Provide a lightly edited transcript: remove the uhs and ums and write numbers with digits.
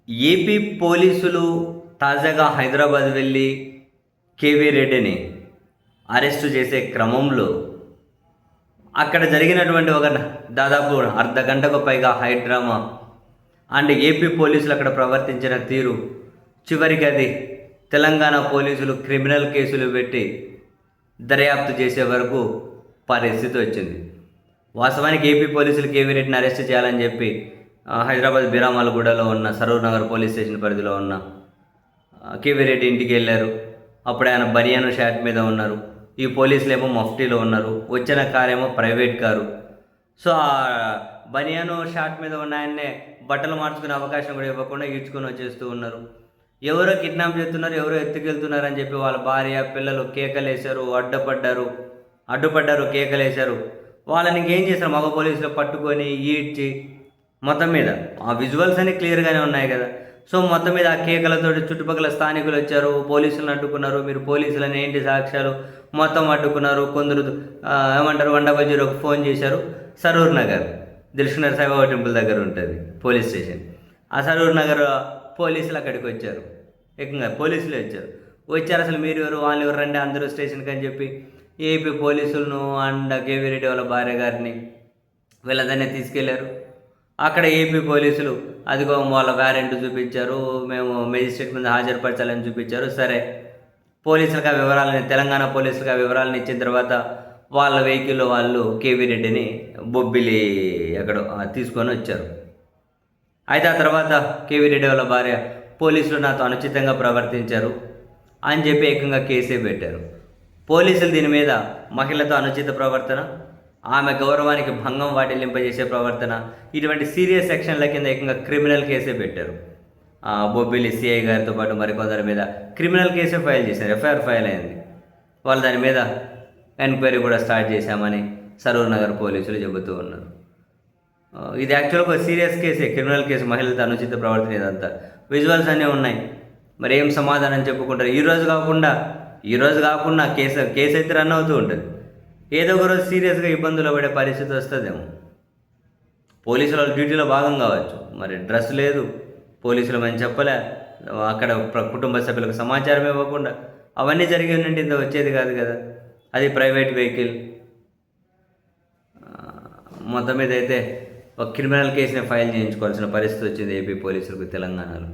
AP పోలీసులు తాజాగా హైదరాబాద్ వెళ్ళి కేవీ రెడ్డిని అరెస్టు చేసే క్రమంలో అక్కడ జరిగినటువంటి ఒక దాదాపు అర్ధ గంటకు పైగా హై డ్రామా అండ్ ఏపీ పోలీసులు అక్కడ ప్రవర్తించిన తీరు, చివరికి అది తెలంగాణ పోలీసులు క్రిమినల్ కేసులు పెట్టి దర్యాప్తు చేసే వరకు పరిస్థితి వచ్చింది. వాస్తవానికి ఏపీ పోలీసులు కేవీ రెడ్డిని అరెస్ట్ చేయాలని చెప్పి హైదరాబాద్ బిరామాలగూడలో ఉన్న సరూర్ నగర్ పోలీస్ స్టేషన్ పరిధిలో ఉన్న కేవీ రెడ్డి ఇంటికి వెళ్ళారు. అప్పుడు ఆయన బనియాను షాట్ మీద ఉన్నారు. ఈ పోలీసులు ఏమో మఫ్టీలో ఉన్నారు. వచ్చిన కారేమో ప్రైవేట్ కారు. సో ఆ బనియాను షాట్ మీద ఉన్న ఆయన్నే బట్టలు మార్చుకునే అవకాశం కూడా ఇవ్వకుండా ఈడ్చుకొని వచ్చేస్తూ ఉన్నారు. ఎవరో కిడ్నాప్ చేస్తున్నారు, ఎవరో ఎత్తుకెళ్తున్నారు అని చెప్పి వాళ్ళ భార్య పిల్లలు కేకలేశారు, అడ్డుపడ్డారు, కేకలేశారు. వాళ్ళని ఇంకేం చేశారు, మగ పోలీసులు పట్టుకొని ఈడ్చి మొత్తం మీద ఆ విజువల్స్ అన్ని క్లియర్గానే ఉన్నాయి కదా. సో మొత్తం మీద ఆ కేకలతో చుట్టుపక్కల స్థానికులు వచ్చారు, పోలీసులను అడ్డుకున్నారు. మీరు పోలీసులని ఏంటి సాక్ష్యాలు మొత్తం అడ్డుకున్నారు. కొందరు ఏమంటారు 100కి ఫోన్ చేశారు. సరూర్ నగర్ దిల్సుఖ్నగర్ సాయిబాబా టెంపుల్ దగ్గర ఉంటుంది పోలీస్ స్టేషన్. ఆ సరూర్ నగర్ పోలీసులు అక్కడికి వచ్చారు. ఏకంగా పోలీసులే వచ్చారు. అసలు మీరు ఎవరు, వాళ్ళు ఎవరు రండి అందరూ స్టేషన్కి అని చెప్పి ఏపీ పోలీసులను అండ్ కేవీ రెడ్డి వాళ్ళ భార్య గారిని వీళ్ళదన్నే తీసుకెళ్లారు. అక్కడ ఏపీ పోలీసులు అదిగో వాళ్ళ వారెంట్ చూపించారు, మేము మెజిస్ట్రేట్ ముందు హాజరుపరచాలని చూపించారు. సరే, పోలీసులకు ఆ వివరాలని, తెలంగాణ పోలీసులకు ఆ వివరాలను ఇచ్చిన తర్వాత వాళ్ళ వెహికల్లో వాళ్ళు కేవీ రెడ్డిని బొబ్బిలి అక్కడ తీసుకొని వచ్చారు. అయితే ఆ తర్వాత కేవీ రెడ్డి వాళ్ళ భార్య పోలీసులు నాతో అనుచితంగా ప్రవర్తించారు అని చెప్పి ఏకంగా కేసే పెట్టారు. పోలీసులు దీని మీద మహిళతో అనుచిత ప్రవర్తన, ఆమె గౌరవానికి భంగం వాటిల్లింపజేసే ప్రవర్తన, ఇటువంటి సీరియస్ సెక్షన్ల కింద ఏకంగా క్రిమినల్ కేసే పెట్టారు. బొబ్బిలి సిఐ గారితో పాటు మరికొందరి మీద క్రిమినల్ కేసే ఫైల్ చేశారు. ఎఫ్ఐఆర్ ఫైల్ అయింది. వాళ్ళు దాని మీద ఎంక్వైరీ కూడా స్టార్ట్ చేశామని సరూర్ నగర్ పోలీసులు చెబుతూ ఉన్నారు. ఇది యాక్చువల్గా ఒక సీరియస్ కేసే, క్రిమినల్ కేసు, మహిళలతో అనుచిత ప్రవర్తన. ఇదంతా విజువల్స్ అన్నీ ఉన్నాయి. మరి ఏం సమాధానం చెప్పుకుంటారు? ఈరోజు కాకుండా కేసు అయితే రన్ అవుతూ ఉంటుంది. ఏదో ఒక రోజు సీరియస్గా ఇబ్బందులు పడే పరిస్థితి వస్తుందేమో. పోలీసుల డ్యూటీలో భాగం కావచ్చు, మరి డ్రెస్ లేదు, పోలీసులు మనం చెప్పలే, అక్కడ కుటుంబ సభ్యులకు సమాచారం ఇవ్వకుండా అవన్నీ జరిగి ఉంటే ఇంత వచ్చేది కాదు కదా. అది ప్రైవేట్ వెహికల్. మొత్తం మీద అయితే ఒక క్రిమినల్ కేసుని ఫైల్ చేయించుకోవాల్సిన పరిస్థితి వచ్చింది ఏపీ పోలీసులకు తెలంగాణలో.